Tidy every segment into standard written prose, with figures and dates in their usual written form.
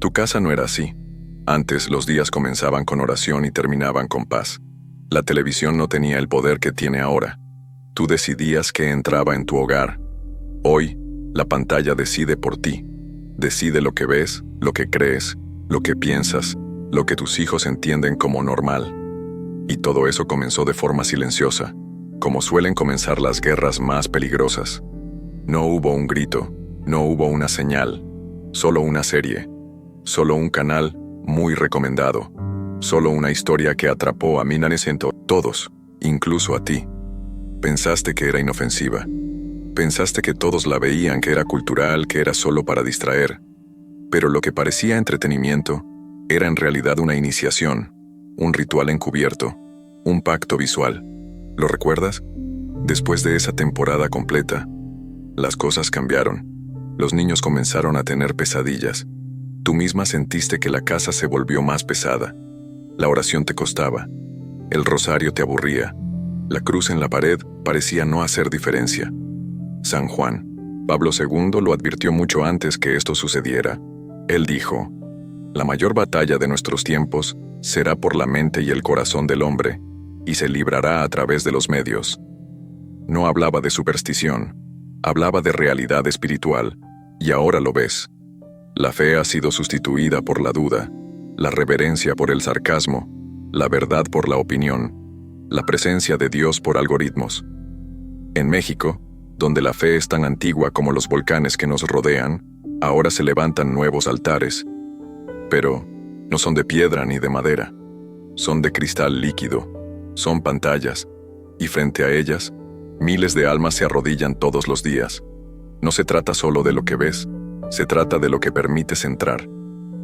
Tu casa no era así. Antes los días comenzaban con oración y terminaban con paz. La televisión no tenía el poder que tiene ahora. Tú decidías qué entraba en tu hogar. Hoy, la pantalla decide por ti. Decide lo que ves, lo que crees, lo que piensas, lo que tus hijos entienden como normal. Y todo eso comenzó de forma silenciosa, como suelen comenzar las guerras más peligrosas. No hubo un grito, no hubo una señal, solo una serie, solo un canal muy recomendado, solo una historia que atrapó a miles en todos, incluso a ti. Pensaste que era inofensiva. Pensaste que todos la veían, que era cultural, que era solo para distraer. Pero lo que parecía entretenimiento era en realidad una iniciación, un ritual encubierto, un pacto visual. ¿Lo recuerdas? Después de esa temporada completa, las cosas cambiaron. Los niños comenzaron a tener pesadillas. Tú misma sentiste que la casa se volvió más pesada. La oración te costaba. El rosario te aburría. La cruz en la pared parecía no hacer diferencia. San Juan Pablo II lo advirtió mucho antes que esto sucediera. Él dijo: la mayor batalla de nuestros tiempos será por la mente y el corazón del hombre, y se librará a través de los medios. No hablaba de superstición, hablaba de realidad espiritual, y ahora lo ves. La fe ha sido sustituida por la duda, la reverencia por el sarcasmo, la verdad por la opinión, la presencia de Dios por algoritmos. En México, donde la fe es tan antigua como los volcanes que nos rodean, ahora se levantan nuevos altares. Pero no son de piedra ni de madera, son de cristal líquido, son pantallas, y frente a ellas, miles de almas se arrodillan todos los días. No se trata solo de lo que ves, se trata de lo que permites entrar,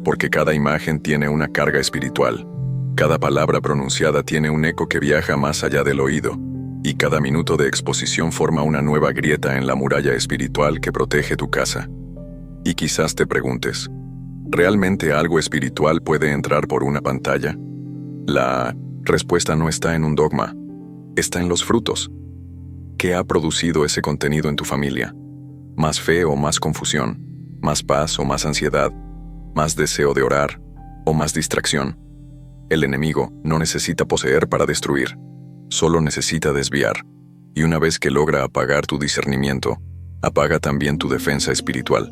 porque cada imagen tiene una carga espiritual, cada palabra pronunciada tiene un eco que viaja más allá del oído, y cada minuto de exposición forma una nueva grieta en la muralla espiritual que protege tu casa. Y quizás te preguntes, ¿realmente algo espiritual puede entrar por una pantalla? La respuesta no está en un dogma, está en los frutos. ¿Qué ha producido ese contenido en tu familia? ¿Más fe o más confusión? ¿Más paz o más ansiedad? ¿Más deseo de orar o más distracción? El enemigo no necesita poseer para destruir, solo necesita desviar. Y una vez que logra apagar tu discernimiento, apaga también tu defensa espiritual.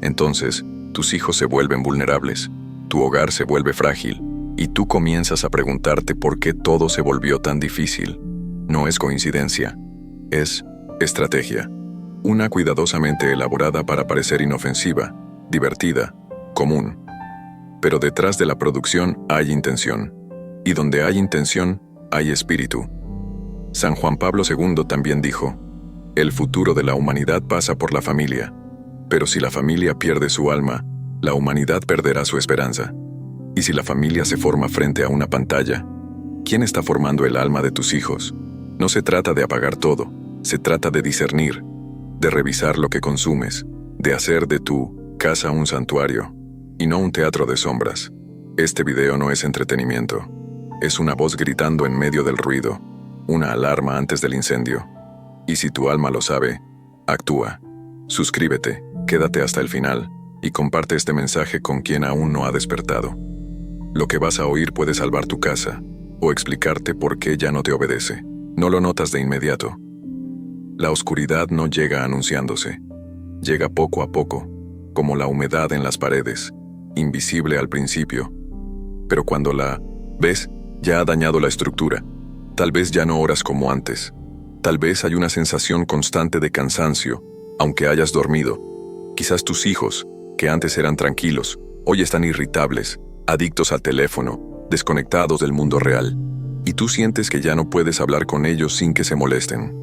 Entonces, tus hijos se vuelven vulnerables, tu hogar se vuelve frágil, y tú comienzas a preguntarte por qué todo se volvió tan difícil. No es coincidencia, es estrategia. Una cuidadosamente elaborada para parecer inofensiva, divertida, común. Pero detrás de la producción hay intención. Y donde hay intención, hay espíritu. San Juan Pablo II también dijo: el futuro de la humanidad pasa por la familia. Pero si la familia pierde su alma, la humanidad perderá su esperanza. Y si la familia se forma frente a una pantalla, ¿quién está formando el alma de tus hijos? No se trata de apagar todo, se trata de discernir, de revisar lo que consumes, de hacer de tu casa un santuario, y no un teatro de sombras. Este video no es entretenimiento. Es una voz gritando en medio del ruido, una alarma antes del incendio. Y si tu alma lo sabe, actúa. Suscríbete, quédate hasta el final, y comparte este mensaje con quien aún no ha despertado. Lo que vas a oír puede salvar tu casa, o explicarte por qué ya no te obedece. No lo notas de inmediato. La oscuridad no llega anunciándose. Llega poco a poco, como la humedad en las paredes, invisible al principio. Pero cuando la ves, ya ha dañado la estructura. Tal vez ya no oras como antes. Tal vez hay una sensación constante de cansancio, aunque hayas dormido. Quizás tus hijos, que antes eran tranquilos, hoy están irritables, adictos al teléfono, desconectados del mundo real. Y tú sientes que ya no puedes hablar con ellos sin que se molesten.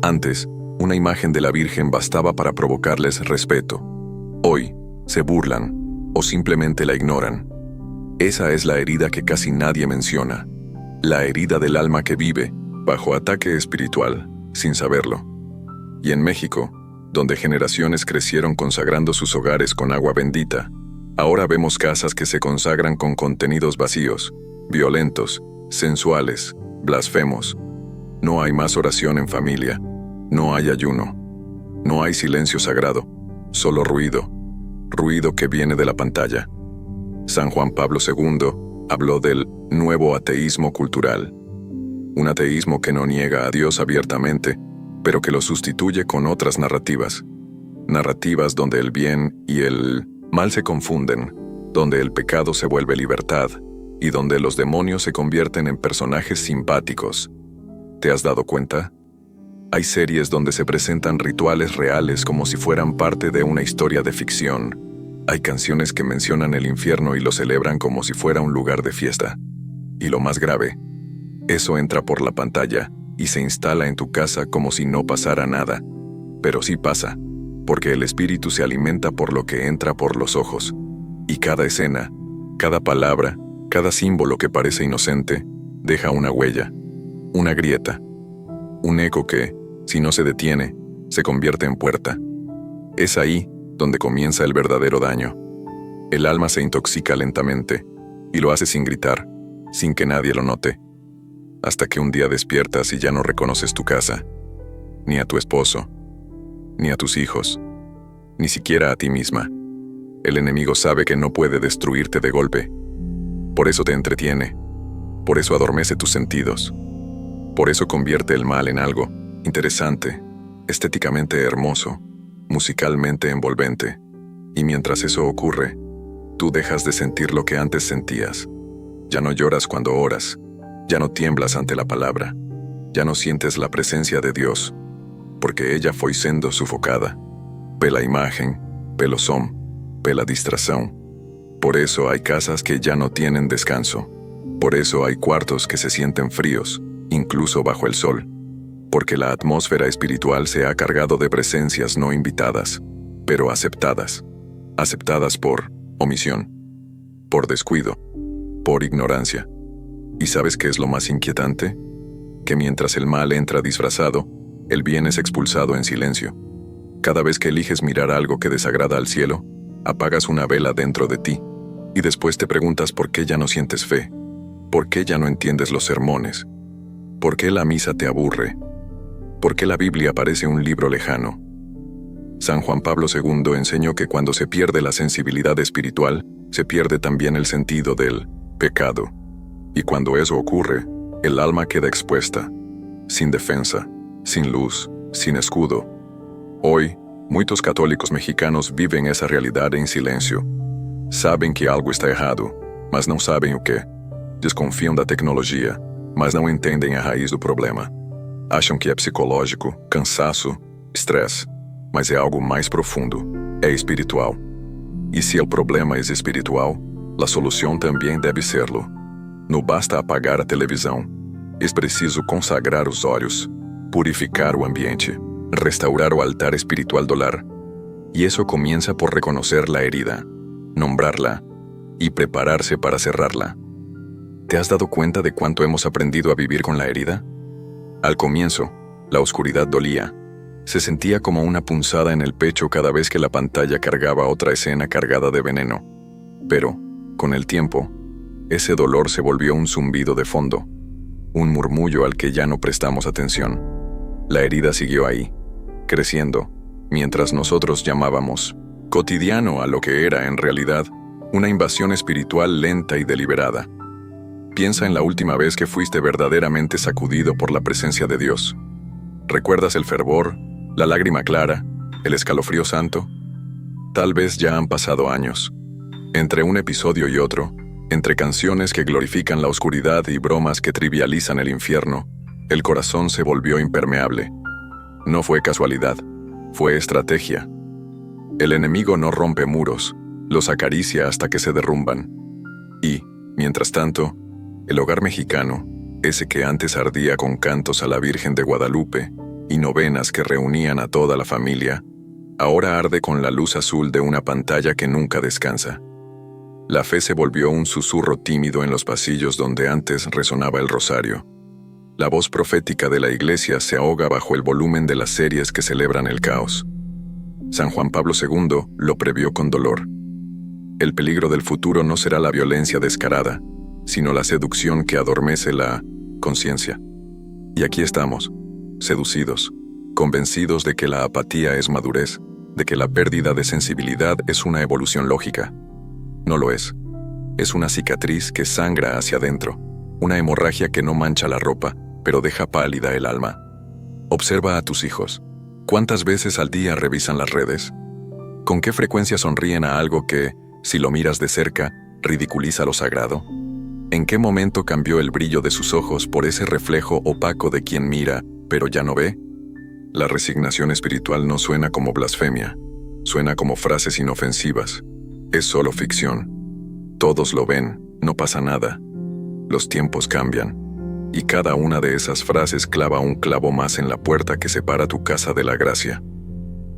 Antes, una imagen de la Virgen bastaba para provocarles respeto. Hoy, se burlan, o simplemente la ignoran. Esa es la herida que casi nadie menciona. La herida del alma que vive, bajo ataque espiritual, sin saberlo. Y en México, donde generaciones crecieron consagrando sus hogares con agua bendita, ahora vemos casas que se consagran con contenidos vacíos, violentos, sensuales, blasfemos. No hay más oración en familia, no hay ayuno, no hay silencio sagrado, solo ruido, ruido que viene de la pantalla. San Juan Pablo II habló del nuevo ateísmo cultural, un ateísmo que no niega a Dios abiertamente, pero que lo sustituye con otras narrativas donde el bien y el mal se confunden, donde el pecado se vuelve libertad y donde los demonios se convierten en personajes simpáticos. ¿Te has dado cuenta? Hay series donde se presentan rituales reales como si fueran parte de una historia de ficción. Hay canciones que mencionan el infierno y lo celebran como si fuera un lugar de fiesta. Y lo más grave, eso entra por la pantalla y se instala en tu casa como si no pasara nada. Pero sí pasa, porque el espíritu se alimenta por lo que entra por los ojos. Y cada escena, cada palabra, cada símbolo que parece inocente, deja una huella, una grieta, un eco que, si no se detiene, se convierte en puerta. Es ahí donde comienza el verdadero daño. El alma se intoxica lentamente, y lo hace sin gritar, sin que nadie lo note, hasta que un día despiertas y ya no reconoces tu casa, ni a tu esposo, ni a tus hijos, ni siquiera a ti misma. El enemigo sabe que no puede destruirte de golpe. Por eso te entretiene, por eso adormece tus sentidos, por eso convierte el mal en algo interesante, estéticamente hermoso, musicalmente envolvente. Y mientras eso ocurre, tú dejas de sentir lo que antes sentías. Ya no lloras cuando oras, ya no tiemblas ante la palabra, ya no sientes la presencia de Dios, porque ella foi sendo sufocada pela imagen, pelo som, pela distração. Por eso hay casas que ya no tienen descanso. Por eso hay cuartos que se sienten fríos, incluso bajo el sol. Porque la atmósfera espiritual se ha cargado de presencias no invitadas, pero aceptadas. Aceptadas por omisión, por descuido, por ignorancia. ¿Y sabes qué es lo más inquietante? Que mientras el mal entra disfrazado, el bien es expulsado en silencio. Cada vez que eliges mirar algo que desagrada al cielo, apagas una vela dentro de ti, y después te preguntas por qué ya no sientes fe, por qué ya no entiendes los sermones, por qué la misa te aburre, por qué la Biblia parece un libro lejano. San Juan Pablo II enseñó que cuando se pierde la sensibilidad espiritual, se pierde también el sentido del pecado. Y cuando eso ocurre, el alma queda expuesta, sin defensa, sin luz, sin escudo. Hoy, muchos católicos mexicanos viven esa realidad en silencio. Saben que algo está errado, mas não sabem o que. Desconfiam da tecnologia, mas não entendem a raiz do problema. Acham que é psicológico, cansaço, estresse, mas é algo mais profundo, é espiritual. E se o problema é espiritual, a solução também deve serlo. Não basta apagar a televisão. É preciso consagrar os olhos, purificar o ambiente, restaurar o altar espiritual do lar. Y eso comienza por reconocer la herida, nombrarla y prepararse para cerrarla. ¿Te has dado cuenta de cuánto hemos aprendido a vivir con la herida? Al comienzo, la oscuridad dolía. Se sentía como una punzada en el pecho cada vez que la pantalla cargaba otra escena cargada de veneno. Pero, con el tiempo, ese dolor se volvió un zumbido de fondo, un murmullo al que ya no prestamos atención. La herida siguió ahí, creciendo, mientras nosotros llamábamos cotidiano a lo que era en realidad una invasión espiritual lenta y deliberada. Piensa en la última vez que fuiste verdaderamente sacudido por la presencia de Dios. ¿Recuerdas el fervor, la lágrima clara, el escalofrío santo? Tal vez ya han pasado años. Entre un episodio y otro, entre canciones que glorifican la oscuridad y bromas que trivializan el infierno, el corazón se volvió impermeable. No fue casualidad, fue estrategia. El enemigo no rompe muros, los acaricia hasta que se derrumban. Y, mientras tanto, el hogar mexicano, ese que antes ardía con cantos a la Virgen de Guadalupe y novenas que reunían a toda la familia, ahora arde con la luz azul de una pantalla que nunca descansa. La fe se volvió un susurro tímido en los pasillos donde antes resonaba el rosario. La voz profética de la iglesia se ahoga bajo el volumen de las series que celebran el caos. San Juan Pablo II lo previó con dolor. El peligro del futuro no será la violencia descarada, sino la seducción que adormece la conciencia. Y aquí estamos, seducidos, convencidos de que la apatía es madurez, de que la pérdida de sensibilidad es una evolución lógica. No lo es. Es una cicatriz que sangra hacia adentro, una hemorragia que no mancha la ropa, pero deja pálida el alma. Observa a tus hijos. ¿Cuántas veces al día revisan las redes? ¿Con qué frecuencia sonríen a algo que, si lo miras de cerca, ridiculiza lo sagrado? ¿En qué momento cambió el brillo de sus ojos por ese reflejo opaco de quien mira, pero ya no ve? La resignación espiritual no suena como blasfemia, suena como frases inofensivas. Es solo ficción. Todos lo ven, no pasa nada. Los tiempos cambian. Y cada una de esas frases clava un clavo más en la puerta que separa tu casa de la gracia.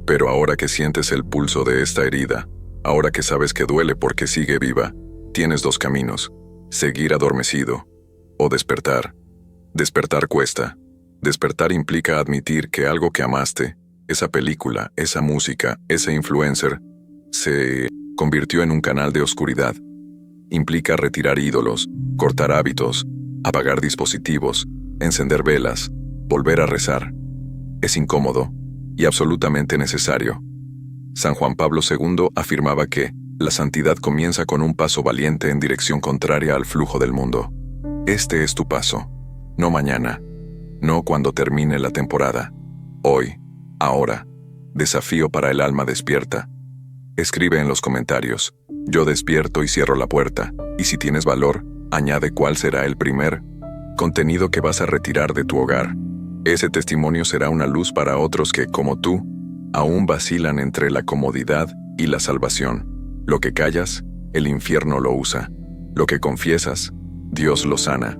Pero ahora que sientes el pulso de esta herida, ahora que sabes que duele porque sigue viva, tienes dos caminos: seguir adormecido o despertar. Despertar cuesta. Despertar implica admitir que algo que amaste, esa película, esa música, ese influencer, se convirtió en un canal de oscuridad. Implica retirar ídolos, cortar hábitos, apagar dispositivos, encender velas, volver a rezar. Es incómodo y absolutamente necesario. San Juan Pablo II afirmaba que la santidad comienza con un paso valiente en dirección contraria al flujo del mundo. Este es tu paso. No mañana. No cuando termine la temporada. Hoy. Ahora. Desafío para el alma despierta. Escribe en los comentarios: yo despierto y cierro la puerta. Y si tienes valor, añade cuál será el primer contenido que vas a retirar de tu hogar. Ese testimonio será una luz para otros que, como tú, aún vacilan entre la comodidad y la salvación. Lo que callas, el infierno lo usa. Lo que confiesas, Dios lo sana.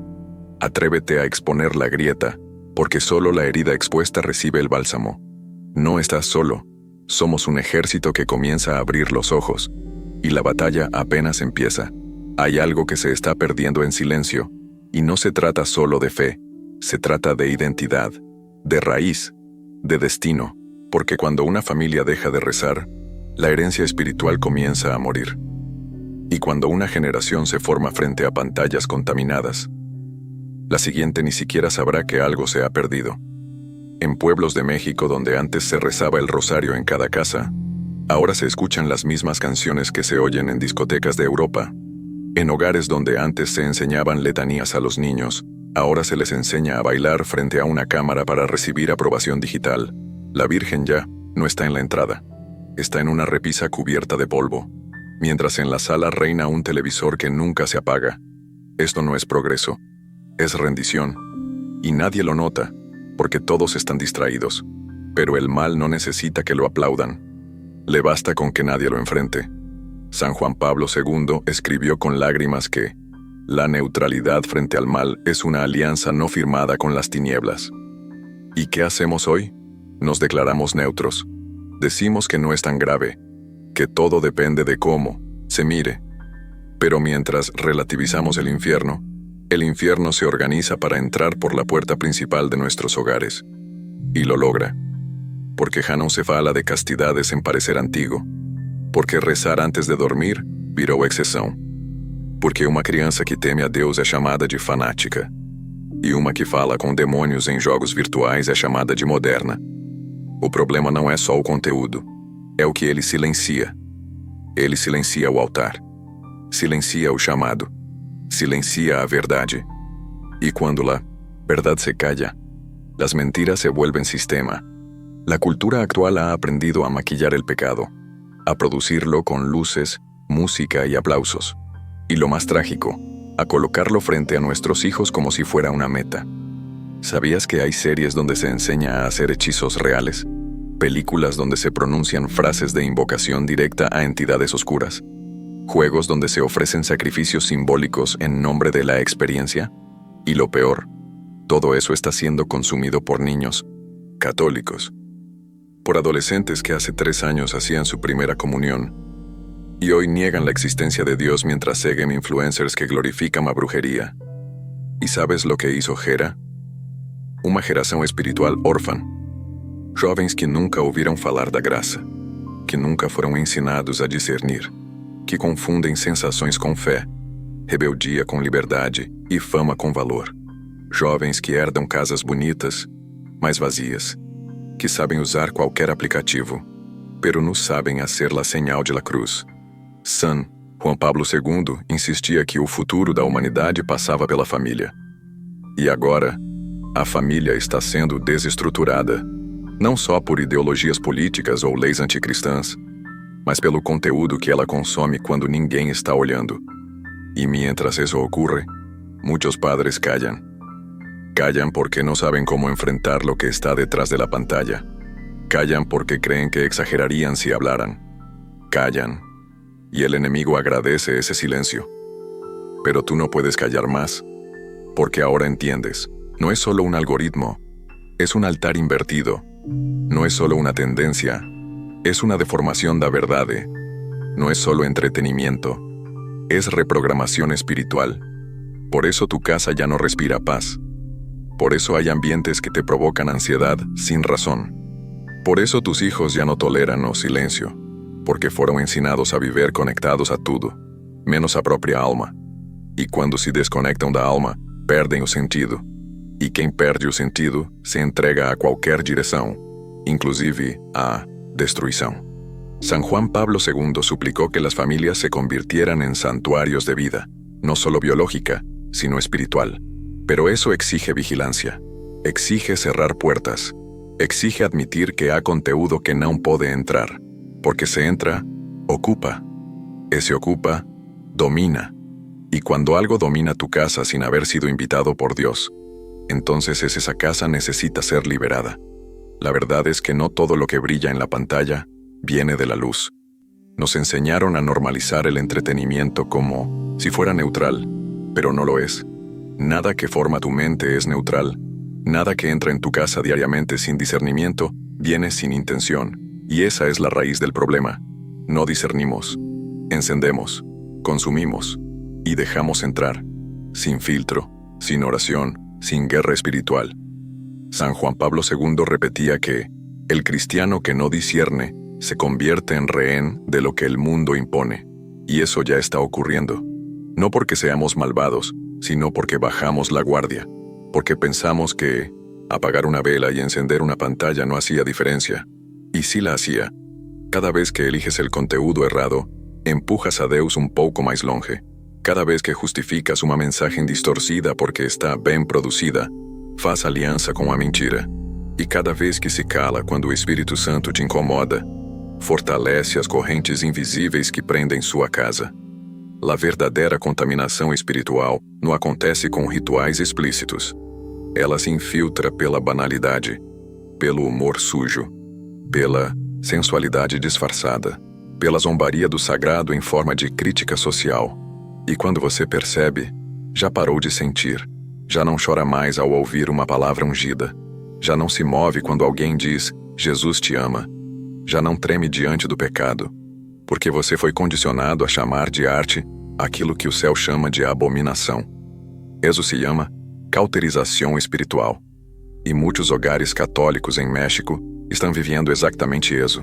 Atrévete a exponer la grieta, porque solo la herida expuesta recibe el bálsamo. No estás solo. Somos un ejército que comienza a abrir los ojos. Y la batalla apenas empieza. Hay algo que se está perdiendo en silencio. Y no se trata solo de fe. Se trata de identidad, de raíz, de destino. Porque cuando una familia deja de rezar, la herencia espiritual comienza a morir. Y cuando una generación se forma frente a pantallas contaminadas, la siguiente ni siquiera sabrá que algo se ha perdido. En pueblos de México donde antes se rezaba el rosario en cada casa, ahora se escuchan las mismas canciones que se oyen en discotecas de Europa. En hogares donde antes se enseñaban letanías a los niños, ahora se les enseña a bailar frente a una cámara para recibir aprobación digital. La Virgen ya no está en la entrada. Está en una repisa cubierta de polvo, mientras en la sala reina un televisor que nunca se apaga. Esto no es progreso, es rendición. Y nadie lo nota, porque todos están distraídos. Pero el mal no necesita que lo aplaudan. Le basta con que nadie lo enfrente. San Juan Pablo II escribió con lágrimas que la neutralidad frente al mal es una alianza no firmada con las tinieblas. ¿Y qué hacemos hoy? Nos declaramos neutros. Decimos que no es tan grave, que todo depende de cómo se mire. Pero mientras relativizamos el infierno se organiza para entrar por la puerta principal de nuestros hogares. Y lo logra. Porque já não se fala de castidades en parecer antigo. Porque rezar antes de dormir virou exceção. Porque uma criança que teme a Deus é chamada de fanática. E uma que fala com demônios em jogos virtuais é chamada de moderna. O problema não é só o conteúdo, é o que ele silencia. Ele silencia o altar. Silencia o chamado. Silencia a verdade. Y cuando la verdad se calla, las mentiras se vuelven sistema. La cultura actual ha aprendido a maquillar el pecado, a producirlo con luces, música y aplausos. Y lo más trágico, a colocarlo frente a nuestros hijos como si fuera una meta. ¿Sabías que hay series donde se enseña a hacer hechizos reales? Películas donde se pronuncian frases de invocación directa a entidades oscuras. Juegos donde se ofrecen sacrificios simbólicos en nombre de la experiencia. Y lo peor, todo eso está siendo consumido por niños católicos. Por adolescentes que hace 3 años hacían su primera comunión. Y hoy niegan la existencia de Dios mientras siguen influencers que glorifican a brujería. ¿Y sabes lo que hizo Gera? Uma geração espiritual órfã. Jovens que nunca ouviram falar da graça, que nunca foram ensinados a discernir, que confundem sensações com fé, rebeldia com liberdade e fama com valor. Jovens que herdam casas bonitas, mas vazias, que sabem usar qualquer aplicativo, pero não sabem hacer la señal de la cruz. Sun Juan Pablo II insistia que o futuro da humanidade passava pela família. E agora, a família está sendo desestruturada, não só por ideologias políticas ou leis anticristãs, mas pelo conteúdo que ela consome quando ninguém está olhando. E mientras eso ocurre, muchos padres callan. Callan porque no saben cómo enfrentar lo que está detrás de la pantalla. Callan porque creen que exagerarían si hablaran. Callan. Y el enemigo agradece ese silencio. Pero tú no puedes callar más, porque ahora entiendes. No es solo un algoritmo, es un altar invertido. No es solo una tendencia, es una deformación da verdade. No es solo entretenimiento, es reprogramación espiritual. Por eso tu casa ya no respira paz. Por eso hay ambientes que te provocan ansiedad sin razón. Por eso tus hijos ya no toleran o silencio, porque fueron ensinados a viver conectados a tudo, menos a própria alma. E quando se desconectam da alma, perdem o sentido. E quem perde o sentido se entrega a qualquer direção, inclusive a destruição. San Juan Pablo II suplicó que las familias se convirtieran en santuarios de vida, no solo biológica, sino espiritual. Pero eso exige vigilancia, exige cerrar puertas, exige admitir que há conteúdo que não pode entrar, porque se entra, ocupa. Ese ocupa, domina. Y cuando algo domina tu casa sin haber sido invitado por Dios, entonces esa casa necesita ser liberada. La verdad es que no todo lo que brilla en la pantalla viene de la luz. Nos enseñaron a normalizar el entretenimiento como si fuera neutral, pero no lo es. Nada que forma tu mente es neutral. Nada que entra en tu casa diariamente sin discernimiento viene sin intención. Y esa es la raíz del problema. No discernimos, encendemos, consumimos y dejamos entrar, sin filtro, sin oración, sin guerra espiritual. San Juan Pablo II repetía que el cristiano que no discierne se convierte en rehén de lo que el mundo impone. Y eso ya está ocurriendo. No porque seamos malvados, sino porque bajamos la guardia, porque pensamos que apagar una vela y encender una pantalla no hacía diferencia. Y sí la hacía. Cada vez que eliges el conteúdo errado, empujas a Deus un pouco mais longe. Cada vez que justificas uma mensagem distorcida porque está bem produzida, faz aliança com a mentira. E cada vez que se cala quando o Espírito Santo te incomoda, fortalece as correntes invisíveis que prendem sua casa. A verdadeira contaminação espiritual não acontece com rituais explícitos. Ela se infiltra pela banalidade, pelo humor sujo, pela sensualidade disfarçada, pela zombaria do sagrado em forma de crítica social. E quando você percebe, já parou de sentir, já não chora mais ao ouvir uma palavra ungida, já não se move quando alguém diz, Jesus te ama, já não treme diante do pecado, porque você foi condicionado a chamar de arte aquilo que o céu chama de abominação. Isso se chama cauterização espiritual. E muitos hogares católicos em México estão vivendo exatamente isso.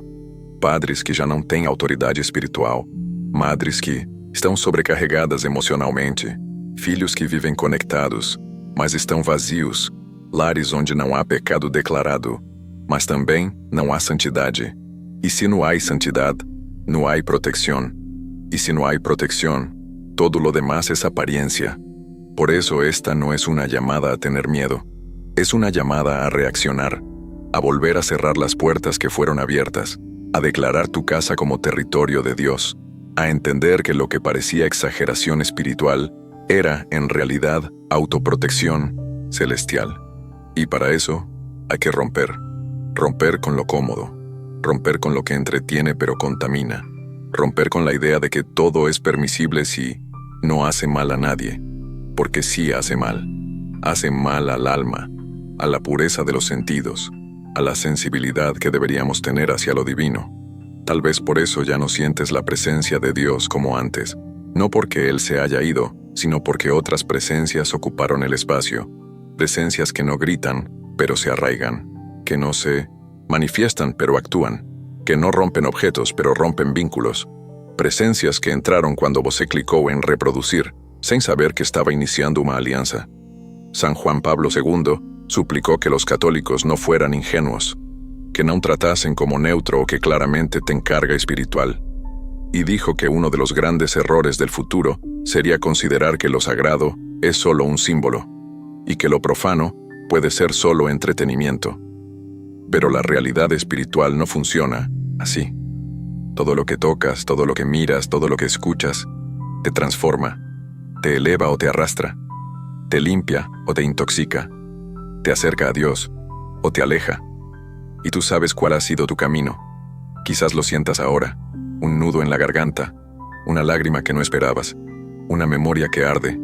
Padres que já não têm autoridade espiritual, madres que estão sobrecarregadas emocionalmente, filhos que vivem conectados, mas estão vazios, lares onde não há pecado declarado, mas também não há santidade. E se não há santidade, não há proteção. E se não há proteção, todo lo demás es apariencia. Por eso esta no es una llamada a tener miedo, es una llamada a reaccionar, a volver a cerrar las puertas que fueron abiertas, a declarar tu casa como territorio de Dios, a entender que lo que parecía exageración espiritual era, en realidad, autoprotección celestial. Y para eso, hay que romper con lo cómodo, romper con lo que entretiene pero contamina, romper con la idea de que todo es permisible si no hace mal a nadie, porque sí hace mal al alma, a la pureza de los sentidos, a la sensibilidad que deberíamos tener hacia lo divino. Tal vez por eso ya no sientes la presencia de Dios como antes, no porque Él se haya ido, sino porque otras presencias ocuparon el espacio, presencias que no gritan, pero se arraigan, que no se manifiestan, pero actúan, que no rompen objetos, pero rompen vínculos, presencias que entraron cuando você clicó en reproducir, sin saber que estaba iniciando una alianza. San Juan Pablo II suplicó que los católicos no fueran ingenuos, que no tratasen como neutro o que claramente ten carga espiritual. y dijo que uno de los grandes errores del futuro sería considerar que lo sagrado es solo un símbolo, y que lo profano puede ser solo entretenimiento. Pero la realidad espiritual no funciona así. Todo lo que tocas, todo lo que miras, todo lo que escuchas, te transforma, te eleva o te arrastra, te limpia o te intoxica, te acerca a Dios o te aleja. Y tú sabes cuál ha sido tu camino. Quizás lo sientas ahora, un nudo en la garganta, una lágrima que no esperabas, una memoria que arde,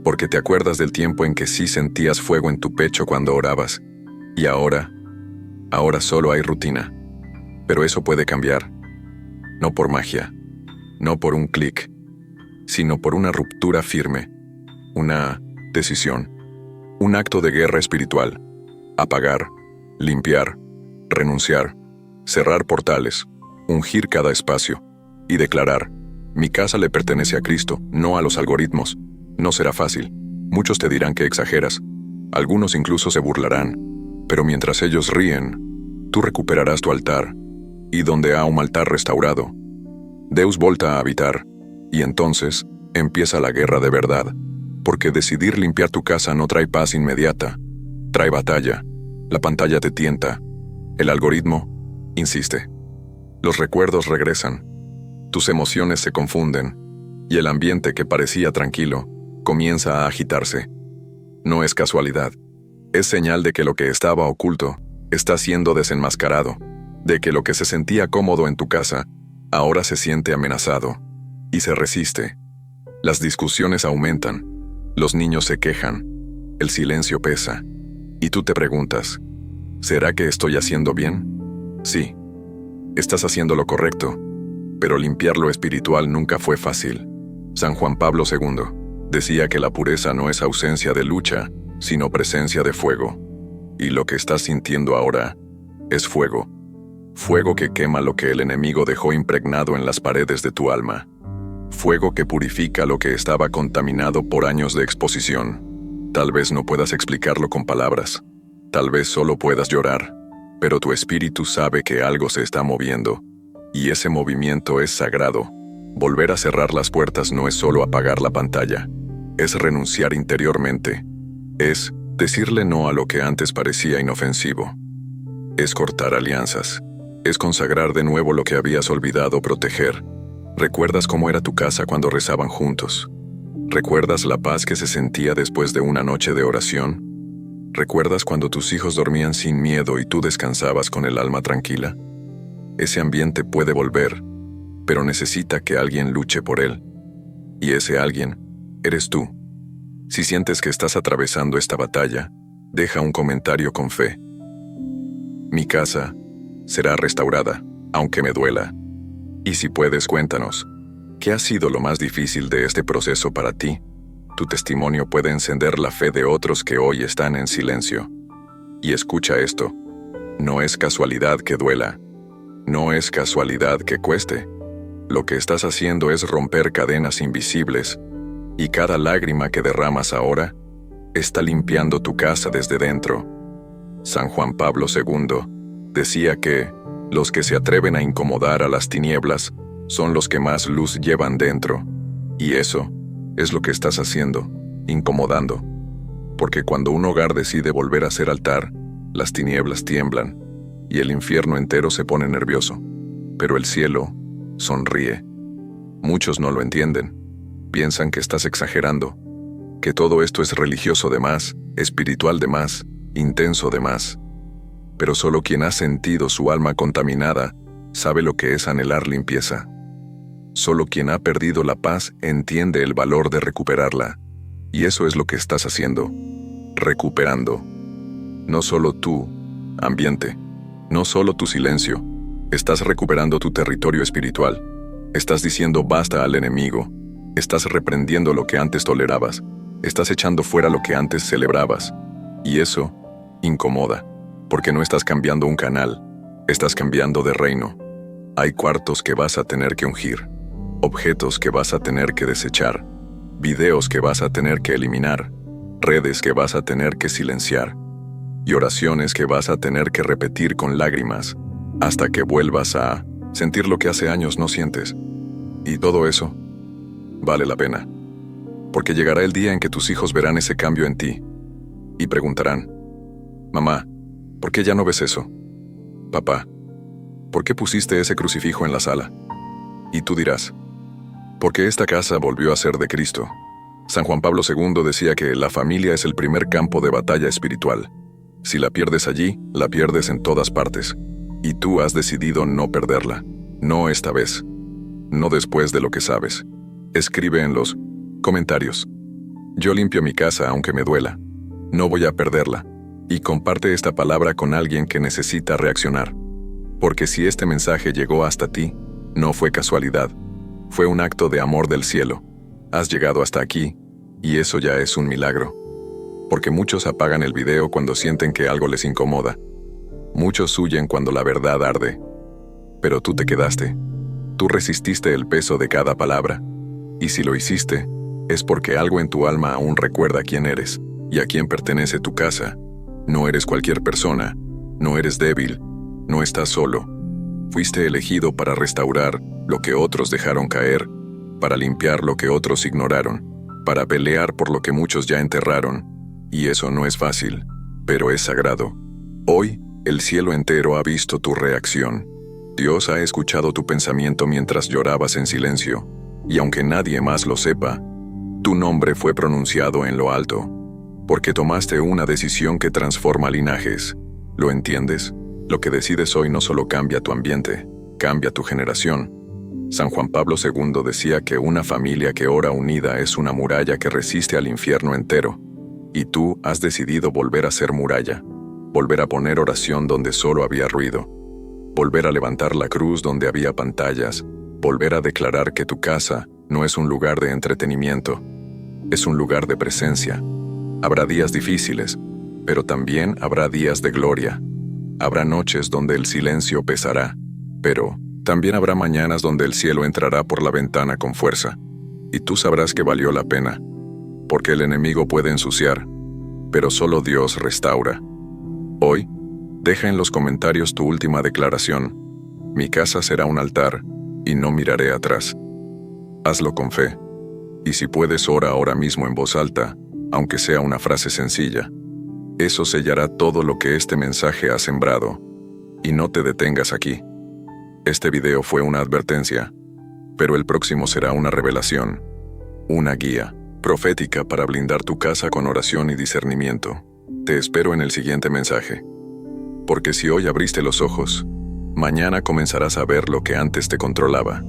porque te acuerdas del tiempo en que sí sentías fuego en tu pecho cuando orabas, y ahora solo hay rutina. Pero eso puede cambiar, no por magia, no por un clic, sino por una ruptura firme, una decisión, un acto de guerra espiritual, apagar, limpiar, renunciar, cerrar portales, ungir cada espacio y declarar: mi casa le pertenece a Cristo, no a los algoritmos. No será fácil. Muchos te dirán que exageras. Algunos incluso se burlarán. Pero mientras ellos ríen, tú recuperarás tu altar. Y donde há un altar restaurado, Deus volta a habitar. Y entonces empieza la guerra de verdad. Porque decidir limpiar tu casa no trae paz inmediata. Trae batalla. La pantalla te tienta. El algoritmo insiste. Los recuerdos regresan. Tus emociones se confunden. Y el ambiente que parecía tranquilo comienza a agitarse. No es casualidad. Es señal de que lo que estaba oculto está siendo desenmascarado. De que lo que se sentía cómodo en tu casa ahora se siente amenazado. Y se resiste. Las discusiones aumentan. Los niños se quejan. El silencio pesa. Y tú te preguntas: ¿será que estoy haciendo bien? Sí. Estás haciendo lo correcto. Pero limpiar lo espiritual nunca fue fácil. San Juan Pablo II decía que la pureza no es ausencia de lucha, sino presencia de fuego. Y lo que estás sintiendo ahora es fuego. Fuego que quema lo que el enemigo dejó impregnado en las paredes de tu alma. Fuego que purifica lo que estaba contaminado por años de exposición. Tal vez no puedas explicarlo con palabras. Tal vez solo puedas llorar. Pero tu espíritu sabe que algo se está moviendo. Y ese movimiento es sagrado. Volver a cerrar las puertas no es solo apagar la pantalla. Es renunciar interiormente. Es decirle no a lo que antes parecía inofensivo. Es cortar alianzas. Es consagrar de nuevo lo que habías olvidado proteger. ¿Recuerdas cómo era tu casa cuando rezaban juntos? ¿Recuerdas la paz que se sentía después de una noche de oración? ¿Recuerdas cuando tus hijos dormían sin miedo y tú descansabas con el alma tranquila? Ese ambiente puede volver, pero necesita que alguien luche por él. Y ese alguien eres tú. Si sientes que estás atravesando esta batalla, deja un comentario con fe. Mi casa será restaurada, aunque me duela. Y si puedes, cuéntanos, ¿qué ha sido lo más difícil de este proceso para ti? Tu testimonio puede encender la fe de otros que hoy están en silencio. Y escucha esto: no es casualidad que duela. No es casualidad que cueste. Lo que estás haciendo es romper cadenas invisibles, y cada lágrima que derramas ahora está limpiando tu casa desde dentro. San Juan Pablo II decía que los que se atreven a incomodar a las tinieblas son los que más luz llevan dentro. Y eso es lo que estás haciendo, incomodando. Porque cuando un hogar decide volver a ser altar, las tinieblas tiemblan y el infierno entero se pone nervioso. Pero el cielo sonríe. Muchos no lo entienden. Piensan que estás exagerando, que todo esto es religioso de más, espiritual de más, intenso de más. Pero solo quien ha sentido su alma contaminada sabe lo que es anhelar limpieza. Solo quien ha perdido la paz entiende el valor de recuperarla. Y eso es lo que estás haciendo. Recuperando. No solo tú, ambiente. No solo tu silencio. Estás recuperando tu territorio espiritual. Estás diciendo basta al enemigo. Estás reprendiendo lo que antes tolerabas. Estás echando fuera lo que antes celebrabas. Y eso incomoda. Porque no estás cambiando un canal. Estás cambiando de reino. Hay cuartos que vas a tener que ungir. Objetos que vas a tener que desechar. Videos que vas a tener que eliminar. Redes que vas a tener que silenciar. Y oraciones que vas a tener que repetir con lágrimas, hasta que vuelvas a sentir lo que hace años no sientes. Y todo eso vale la pena. Porque llegará el día en que tus hijos verán ese cambio en ti y preguntarán: mamá, ¿por qué ya no ves eso? Papá, ¿por qué pusiste ese crucifijo en la sala? Y tú dirás: porque esta casa volvió a ser de Cristo. San Juan Pablo II decía que la familia es el primer campo de batalla espiritual. Si la pierdes allí, la pierdes en todas partes. Y tú has decidido no perderla. No esta vez. No después de lo que sabes. Escribe en los comentarios: yo limpio mi casa aunque me duela. No voy a perderla. Y comparte esta palabra con alguien que necesita reaccionar. Porque si este mensaje llegó hasta ti, no fue casualidad. Fue un acto de amor del cielo. Has llegado hasta aquí, y eso ya es un milagro. Porque muchos apagan el video cuando sienten que algo les incomoda. Muchos huyen cuando la verdad arde. Pero tú te quedaste. Tú resististe el peso de cada palabra. Y si lo hiciste, es porque algo en tu alma aún recuerda quién eres y a quién pertenece tu casa. No eres cualquier persona. No eres débil. No estás solo. Fuiste elegido para restaurar lo que otros dejaron caer, para limpiar lo que otros ignoraron, para pelear por lo que muchos ya enterraron. Y eso no es fácil, pero es sagrado. Hoy, el cielo entero ha visto tu reacción. Dios ha escuchado tu pensamiento mientras llorabas en silencio, y aunque nadie más lo sepa, tu nombre fue pronunciado en lo alto, porque tomaste una decisión que transforma linajes. ¿Lo entiendes? Lo que decides hoy no solo cambia tu ambiente, cambia tu generación. San Juan Pablo II decía que una familia que ora unida es una muralla que resiste al infierno entero. Y tú has decidido volver a ser muralla, volver a poner oración donde solo había ruido, volver a levantar la cruz donde había pantallas, volver a declarar que tu casa no es un lugar de entretenimiento, es un lugar de presencia. Habrá días difíciles, pero también habrá días de gloria. Habrá noches donde el silencio pesará, pero también habrá mañanas donde el cielo entrará por la ventana con fuerza, y tú sabrás que valió la pena, porque el enemigo puede ensuciar, pero solo Dios restaura. Hoy, deja en los comentarios tu última declaración: mi casa será un altar, y no miraré atrás. Hazlo con fe, y si puedes, ora ahora mismo en voz alta, aunque sea una frase sencilla. Eso sellará todo lo que este mensaje ha sembrado. Y no te detengas aquí. Este video fue una advertencia, pero el próximo será una revelación, una guía profética para blindar tu casa con oración y discernimiento. Te espero en el siguiente mensaje. Porque si hoy abriste los ojos, mañana comenzarás a ver lo que antes te controlaba.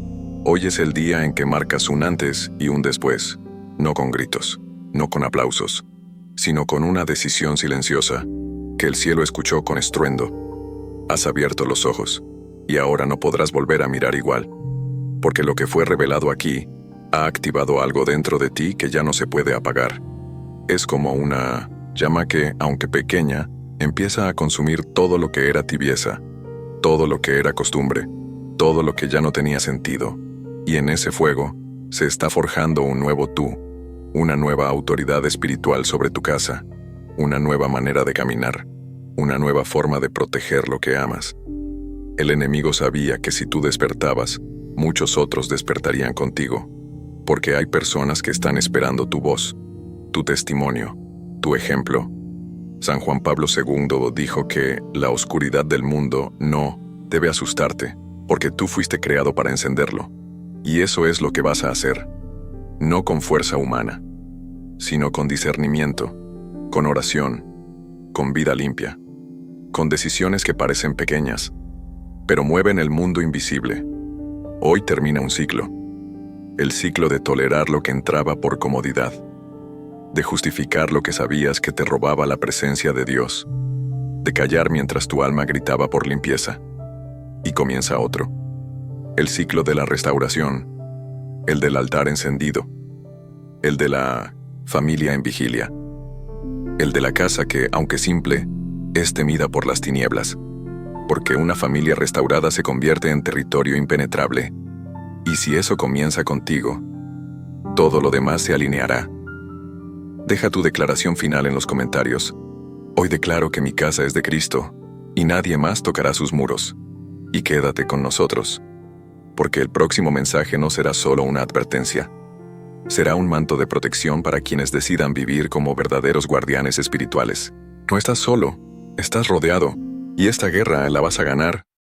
Hoy es el día en que marcas un antes y un después, no con gritos, no con aplausos, sino con una decisión silenciosa, que el cielo escuchó con estruendo. Has abierto los ojos, y ahora no podrás volver a mirar igual, porque lo que fue revelado aquí ha activado algo dentro de ti que ya no se puede apagar. Es como una llama que, aunque pequeña, empieza a consumir todo lo que era tibieza, todo lo que era costumbre, todo lo que ya no tenía sentido, y en ese fuego se está forjando un nuevo tú, una nueva autoridad espiritual sobre tu casa, una nueva manera de caminar, una nueva forma de proteger lo que amas. El enemigo sabía que si tú despertabas, muchos otros despertarían contigo, porque hay personas que están esperando tu voz, tu testimonio, tu ejemplo. San Juan Pablo II dijo que la oscuridad del mundo no debe asustarte, porque tú fuiste creado para encenderlo. Y eso es lo que vas a hacer, no con fuerza humana, sino con discernimiento, con oración, con vida limpia, con decisiones que parecen pequeñas, pero mueven el mundo invisible. Hoy termina un ciclo, el ciclo de tolerar lo que entraba por comodidad, de justificar lo que sabías que te robaba la presencia de Dios, de callar mientras tu alma gritaba por limpieza. Y comienza otro, el ciclo de la restauración, el del altar encendido, el de la familia en vigilia, el de la casa que, aunque simple, es temida por las tinieblas, porque una familia restaurada se convierte en territorio impenetrable, y si eso comienza contigo, todo lo demás se alineará. Deja tu declaración final en los comentarios. Hoy declaro que mi casa es de Cristo, y nadie más tocará sus muros. Y quédate con nosotros. porque el próximo mensaje no será solo una advertencia. Será un manto de protección para quienes decidan vivir como verdaderos guardianes espirituales. No estás solo, estás rodeado, y esta guerra la vas a ganar